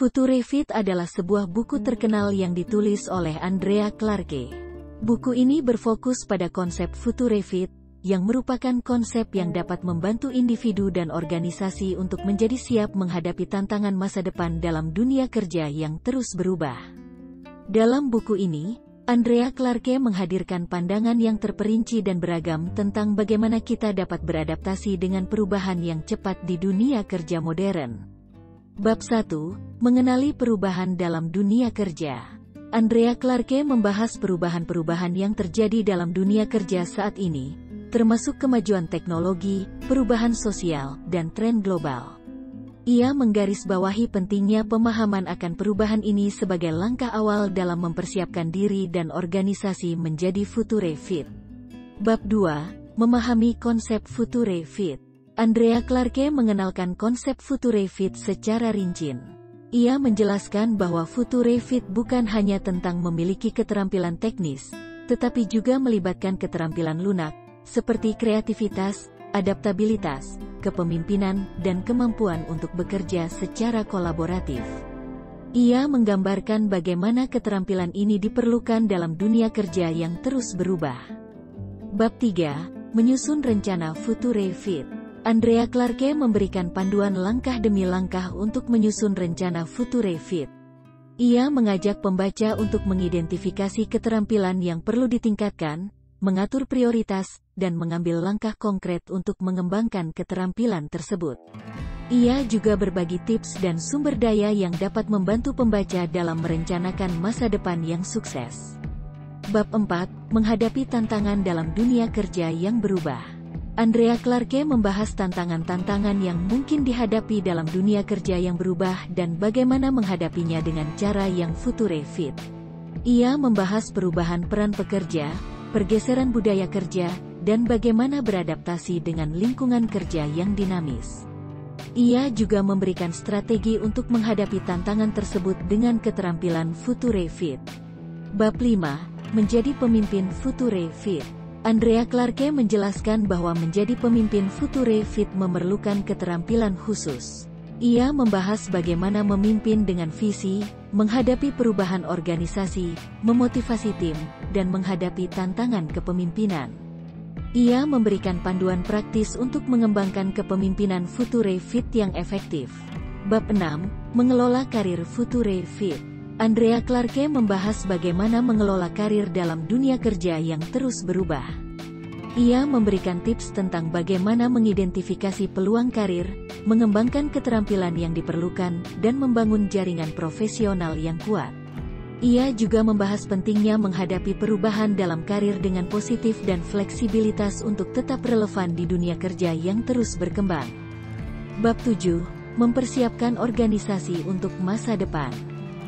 Future Fit adalah sebuah buku terkenal yang ditulis oleh Andrea Clarke. Buku ini berfokus pada konsep Future Fit, yang merupakan konsep yang dapat membantu individu dan organisasi untuk menjadi siap menghadapi tantangan masa depan dalam dunia kerja yang terus berubah. Dalam buku ini, Andrea Clarke menghadirkan pandangan yang terperinci dan beragam tentang bagaimana kita dapat beradaptasi dengan perubahan yang cepat di dunia kerja modern. Bab 1, mengenali perubahan dalam dunia kerja. Andrea Clarke membahas perubahan-perubahan yang terjadi dalam dunia kerja saat ini, termasuk kemajuan teknologi, perubahan sosial, dan tren global. Ia menggarisbawahi pentingnya pemahaman akan perubahan ini sebagai langkah awal dalam mempersiapkan diri dan organisasi menjadi Future Fit. Bab 2, memahami konsep Future Fit. Andrea Clarke mengenalkan konsep Future Fit secara rinci. Ia menjelaskan bahwa Future Fit bukan hanya tentang memiliki keterampilan teknis, tetapi juga melibatkan keterampilan lunak, seperti kreativitas, adaptabilitas, kepemimpinan, dan kemampuan untuk bekerja secara kolaboratif. Ia menggambarkan bagaimana keterampilan ini diperlukan dalam dunia kerja yang terus berubah. Bab 3, menyusun rencana Future Fit. Andrea Clarke memberikan panduan langkah demi langkah untuk menyusun rencana Future Fit. Ia mengajak pembaca untuk mengidentifikasi keterampilan yang perlu ditingkatkan, mengatur prioritas, dan mengambil langkah konkret untuk mengembangkan keterampilan tersebut. Ia juga berbagi tips dan sumber daya yang dapat membantu pembaca dalam merencanakan masa depan yang sukses. Bab 4, menghadapi tantangan dalam dunia kerja yang berubah. Andrea Clarke membahas tantangan-tantangan yang mungkin dihadapi dalam dunia kerja yang berubah dan bagaimana menghadapinya dengan cara yang Future Fit. Ia membahas perubahan peran pekerja, pergeseran budaya kerja, dan bagaimana beradaptasi dengan lingkungan kerja yang dinamis. Ia juga memberikan strategi untuk menghadapi tantangan tersebut dengan keterampilan Future Fit. Bab 5, menjadi pemimpin Future Fit. Andrea Clarke menjelaskan bahwa menjadi pemimpin Future Fit memerlukan keterampilan khusus. Ia membahas bagaimana memimpin dengan visi, menghadapi perubahan organisasi, memotivasi tim, dan menghadapi tantangan kepemimpinan. Ia memberikan panduan praktis untuk mengembangkan kepemimpinan Future Fit yang efektif. Bab 6, mengelola karir Future Fit. Andrea Clarke membahas bagaimana mengelola karir dalam dunia kerja yang terus berubah. Ia memberikan tips tentang bagaimana mengidentifikasi peluang karir, mengembangkan keterampilan yang diperlukan, dan membangun jaringan profesional yang kuat. Ia juga membahas pentingnya menghadapi perubahan dalam karir dengan positif dan fleksibilitas untuk tetap relevan di dunia kerja yang terus berkembang. Bab 7, mempersiapkan organisasi untuk masa depan.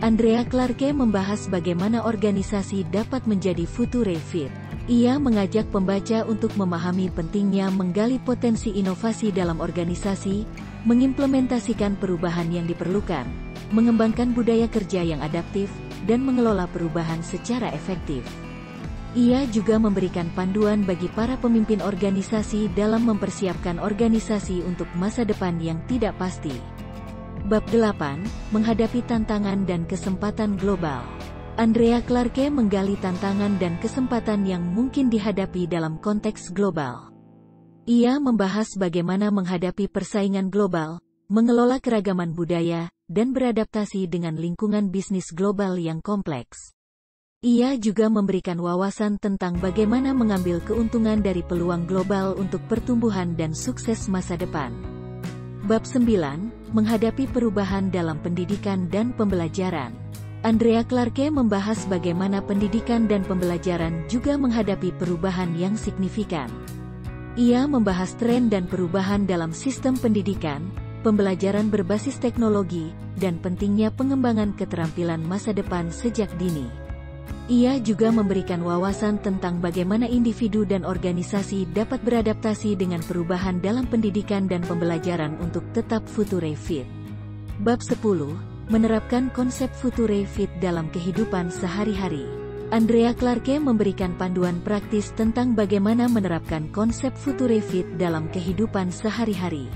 Andrea Clarke membahas bagaimana organisasi dapat menjadi Future Fit. Ia mengajak pembaca untuk memahami pentingnya menggali potensi inovasi dalam organisasi, mengimplementasikan perubahan yang diperlukan, mengembangkan budaya kerja yang adaptif, dan mengelola perubahan secara efektif. Ia juga memberikan panduan bagi para pemimpin organisasi dalam mempersiapkan organisasi untuk masa depan yang tidak pasti. Bab 8, menghadapi tantangan dan kesempatan global. Andrea Clarke menggali tantangan dan kesempatan yang mungkin dihadapi dalam konteks global. Ia membahas bagaimana menghadapi persaingan global, mengelola keragaman budaya, dan beradaptasi dengan lingkungan bisnis global yang kompleks. Ia juga memberikan wawasan tentang bagaimana mengambil keuntungan dari peluang global untuk pertumbuhan dan sukses masa depan. Bab 9, menghadapi perubahan dalam pendidikan dan pembelajaran. Andrea Clarke membahas bagaimana pendidikan dan pembelajaran juga menghadapi perubahan yang signifikan. Ia membahas tren dan perubahan dalam sistem pendidikan, pembelajaran berbasis teknologi, dan pentingnya pengembangan keterampilan masa depan sejak dini. Ia juga memberikan wawasan tentang bagaimana individu dan organisasi dapat beradaptasi dengan perubahan dalam pendidikan dan pembelajaran untuk tetap Future Fit. Bab 10, menerapkan konsep Future Fit dalam kehidupan sehari-hari. Andrea Clarke memberikan panduan praktis tentang bagaimana menerapkan konsep Future Fit dalam kehidupan sehari-hari.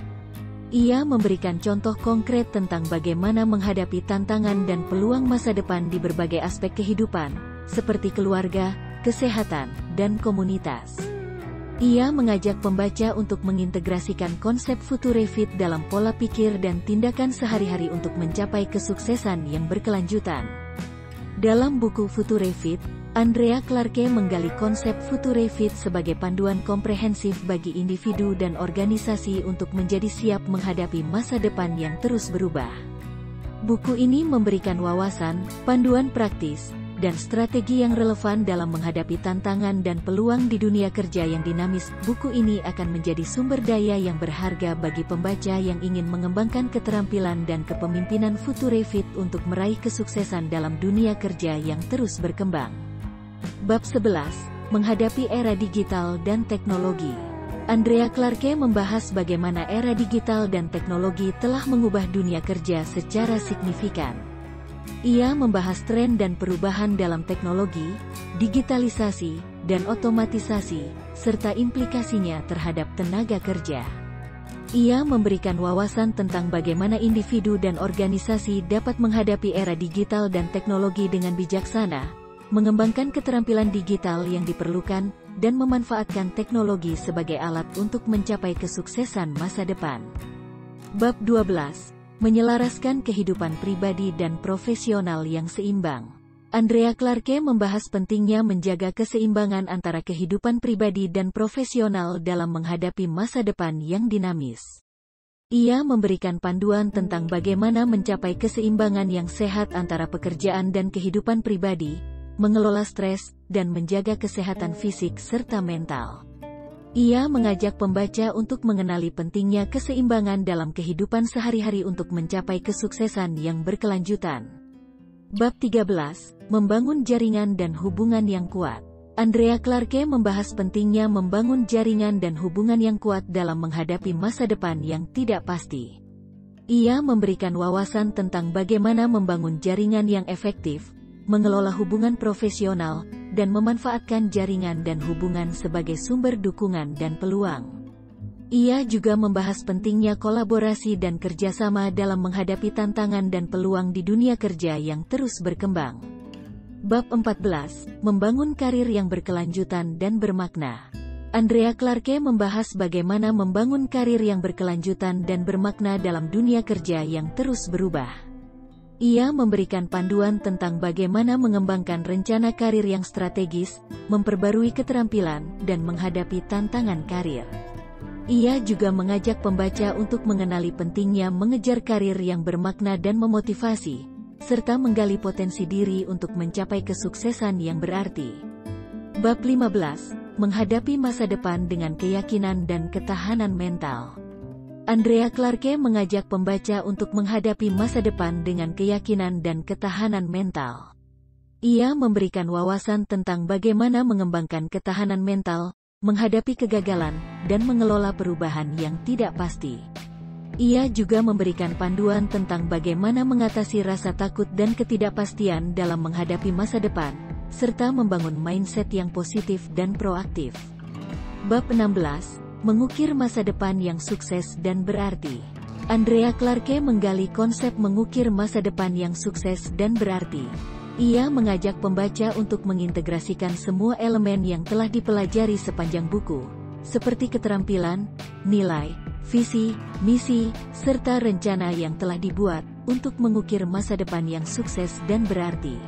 Ia memberikan contoh konkret tentang bagaimana menghadapi tantangan dan peluang masa depan di berbagai aspek kehidupan, seperti keluarga, kesehatan, dan komunitas. Ia mengajak pembaca untuk mengintegrasikan konsep Futurefit dalam pola pikir dan tindakan sehari-hari untuk mencapai kesuksesan yang berkelanjutan. Dalam buku Futurefit, Andrea Clarke menggali konsep Futurefit sebagai panduan komprehensif bagi individu dan organisasi untuk menjadi siap menghadapi masa depan yang terus berubah. Buku ini memberikan wawasan, panduan praktis, dan strategi yang relevan dalam menghadapi tantangan dan peluang di dunia kerja yang dinamis. Buku ini akan menjadi sumber daya yang berharga bagi pembaca yang ingin mengembangkan keterampilan dan kepemimpinan Futurefit untuk meraih kesuksesan dalam dunia kerja yang terus berkembang. Bab 11. Menghadapi era digital dan teknologi. Andrea Clarke membahas bagaimana era digital dan teknologi telah mengubah dunia kerja secara signifikan. Ia membahas tren dan perubahan dalam teknologi, digitalisasi, dan otomatisasi, serta implikasinya terhadap tenaga kerja. Ia memberikan wawasan tentang bagaimana individu dan organisasi dapat menghadapi era digital dan teknologi dengan bijaksana, mengembangkan keterampilan digital yang diperlukan, dan memanfaatkan teknologi sebagai alat untuk mencapai kesuksesan masa depan. Bab 12. Menyelaraskan kehidupan pribadi dan profesional yang seimbang. Andrea Clarke membahas pentingnya menjaga keseimbangan antara kehidupan pribadi dan profesional dalam menghadapi masa depan yang dinamis. Ia memberikan panduan tentang bagaimana mencapai keseimbangan yang sehat antara pekerjaan dan kehidupan pribadi, mengelola stres, dan menjaga kesehatan fisik serta mental. Ia mengajak pembaca untuk mengenali pentingnya keseimbangan dalam kehidupan sehari-hari untuk mencapai kesuksesan yang berkelanjutan. Bab 13. Membangun jaringan dan hubungan yang kuat. Andrea Clarke membahas pentingnya membangun jaringan dan hubungan yang kuat dalam menghadapi masa depan yang tidak pasti. Ia memberikan wawasan tentang bagaimana membangun jaringan yang efektif, mengelola hubungan profesional, dan memanfaatkan jaringan dan hubungan sebagai sumber dukungan dan peluang. Ia juga membahas pentingnya kolaborasi dan kerjasama dalam menghadapi tantangan dan peluang di dunia kerja yang terus berkembang. Bab 14. Membangun karir yang berkelanjutan dan bermakna. Andrea Clarke membahas bagaimana membangun karir yang berkelanjutan dan bermakna dalam dunia kerja yang terus berubah. Ia memberikan panduan tentang bagaimana mengembangkan rencana karir yang strategis, memperbarui keterampilan, dan menghadapi tantangan karir. Ia juga mengajak pembaca untuk mengenali pentingnya mengejar karir yang bermakna dan memotivasi, serta menggali potensi diri untuk mencapai kesuksesan yang berarti. Bab 15. Menghadapi masa depan dengan keyakinan dan ketahanan mental. Andrea Clarke mengajak pembaca untuk menghadapi masa depan dengan keyakinan dan ketahanan mental. Ia memberikan wawasan tentang bagaimana mengembangkan ketahanan mental, menghadapi kegagalan, dan mengelola perubahan yang tidak pasti. Ia juga memberikan panduan tentang bagaimana mengatasi rasa takut dan ketidakpastian dalam menghadapi masa depan, serta membangun mindset yang positif dan proaktif. Bab 16. Mengukir masa depan yang sukses dan berarti. Andrea Clarke menggali konsep mengukir masa depan yang sukses dan berarti. Ia mengajak pembaca untuk mengintegrasikan semua elemen yang telah dipelajari sepanjang buku, seperti keterampilan, nilai, visi, misi, serta rencana yang telah dibuat untuk mengukir masa depan yang sukses dan berarti.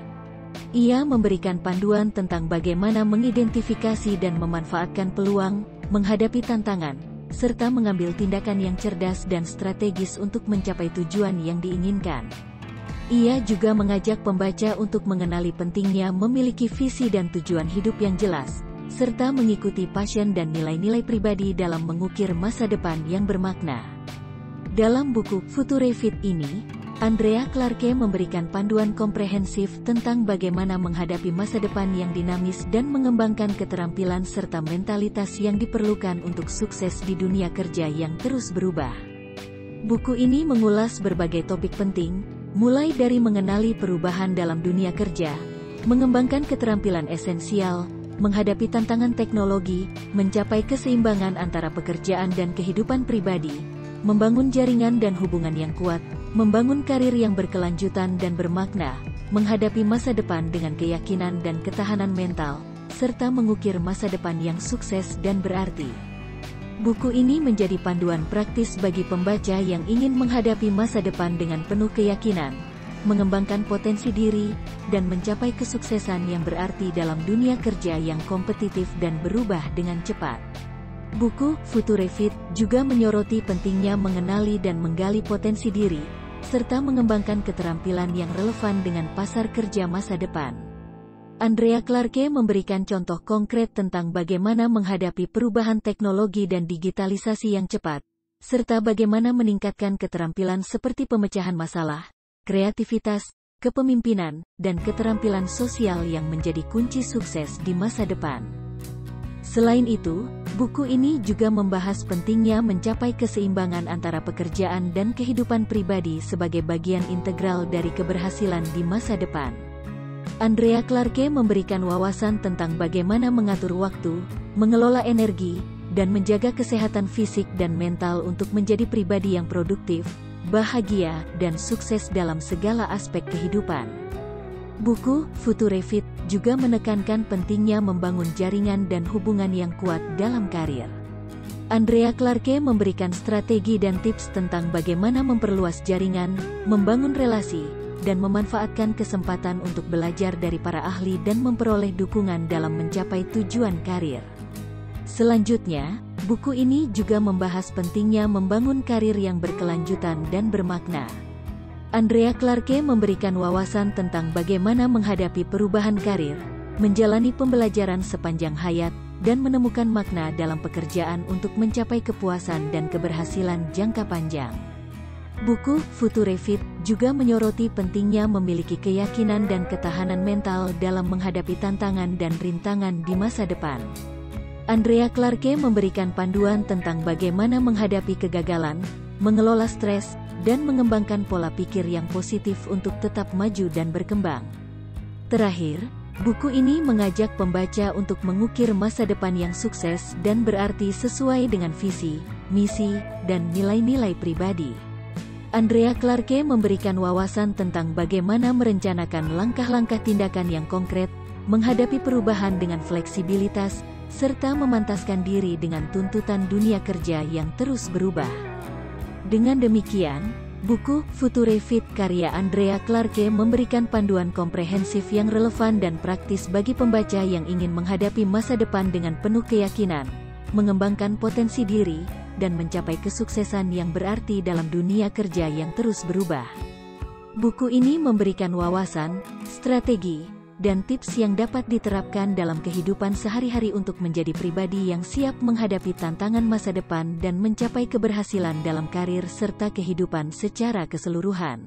Ia memberikan panduan tentang bagaimana mengidentifikasi dan memanfaatkan peluang, menghadapi tantangan, serta mengambil tindakan yang cerdas dan strategis untuk mencapai tujuan yang diinginkan. Ia juga mengajak pembaca untuk mengenali pentingnya memiliki visi dan tujuan hidup yang jelas, serta mengikuti passion dan nilai-nilai pribadi dalam mengukir masa depan yang bermakna. Dalam buku Futurefit ini, Andrea Clarke memberikan panduan komprehensif tentang bagaimana menghadapi masa depan yang dinamis dan mengembangkan keterampilan serta mentalitas yang diperlukan untuk sukses di dunia kerja yang terus berubah. Buku ini mengulas berbagai topik penting, mulai dari mengenali perubahan dalam dunia kerja, mengembangkan keterampilan esensial, menghadapi tantangan teknologi, mencapai keseimbangan antara pekerjaan dan kehidupan pribadi, membangun jaringan dan hubungan yang kuat, membangun karir yang berkelanjutan dan bermakna, menghadapi masa depan dengan keyakinan dan ketahanan mental, serta mengukir masa depan yang sukses dan berarti. Buku ini menjadi panduan praktis bagi pembaca yang ingin menghadapi masa depan dengan penuh keyakinan, mengembangkan potensi diri, dan mencapai kesuksesan yang berarti dalam dunia kerja yang kompetitif dan berubah dengan cepat. Buku Future Fit juga menyoroti pentingnya mengenali dan menggali potensi diri, serta mengembangkan keterampilan yang relevan dengan pasar kerja masa depan. Andrea Clarke memberikan contoh konkret tentang bagaimana menghadapi perubahan teknologi dan digitalisasi yang cepat, serta bagaimana meningkatkan keterampilan seperti pemecahan masalah, kreativitas, kepemimpinan, dan keterampilan sosial yang menjadi kunci sukses di masa depan. Selain itu, buku ini juga membahas pentingnya mencapai keseimbangan antara pekerjaan dan kehidupan pribadi sebagai bagian integral dari keberhasilan di masa depan. Andrea Clarke memberikan wawasan tentang bagaimana mengatur waktu, mengelola energi, dan menjaga kesehatan fisik dan mental untuk menjadi pribadi yang produktif, bahagia, dan sukses dalam segala aspek kehidupan. Buku Future Fit juga menekankan pentingnya membangun jaringan dan hubungan yang kuat dalam karir. Andrea Clarke memberikan strategi dan tips tentang bagaimana memperluas jaringan, membangun relasi, dan memanfaatkan kesempatan untuk belajar dari para ahli dan memperoleh dukungan dalam mencapai tujuan karir. Selanjutnya, buku ini juga membahas pentingnya membangun karir yang berkelanjutan dan bermakna. Andrea Clarke memberikan wawasan tentang bagaimana menghadapi perubahan karir, menjalani pembelajaran sepanjang hayat, dan menemukan makna dalam pekerjaan untuk mencapai kepuasan dan keberhasilan jangka panjang. Buku Future Fit juga menyoroti pentingnya memiliki keyakinan dan ketahanan mental dalam menghadapi tantangan dan rintangan di masa depan. Andrea Clarke memberikan panduan tentang bagaimana menghadapi kegagalan, mengelola stres, dan mengembangkan pola pikir yang positif untuk tetap maju dan berkembang. Terakhir, buku ini mengajak pembaca untuk mengukir masa depan yang sukses dan berarti sesuai dengan visi, misi, dan nilai-nilai pribadi. Andrea Clarke memberikan wawasan tentang bagaimana merencanakan langkah-langkah tindakan yang konkret, menghadapi perubahan dengan fleksibilitas, serta memantaskan diri dengan tuntutan dunia kerja yang terus berubah. Dengan demikian, buku Future Fit karya Andrea Clarke memberikan panduan komprehensif yang relevan dan praktis bagi pembaca yang ingin menghadapi masa depan dengan penuh keyakinan, mengembangkan potensi diri, dan mencapai kesuksesan yang berarti dalam dunia kerja yang terus berubah. Buku ini memberikan wawasan, strategi, dan tips yang dapat diterapkan dalam kehidupan sehari-hari untuk menjadi pribadi yang siap menghadapi tantangan masa depan dan mencapai keberhasilan dalam karir serta kehidupan secara keseluruhan.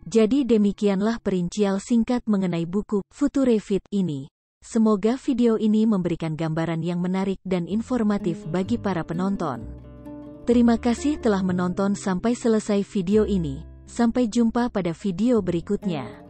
Jadi demikianlah perincian singkat mengenai buku Future Fit ini. Semoga video ini memberikan gambaran yang menarik dan informatif bagi para penonton. Terima kasih telah menonton sampai selesai video ini. Sampai jumpa pada video berikutnya.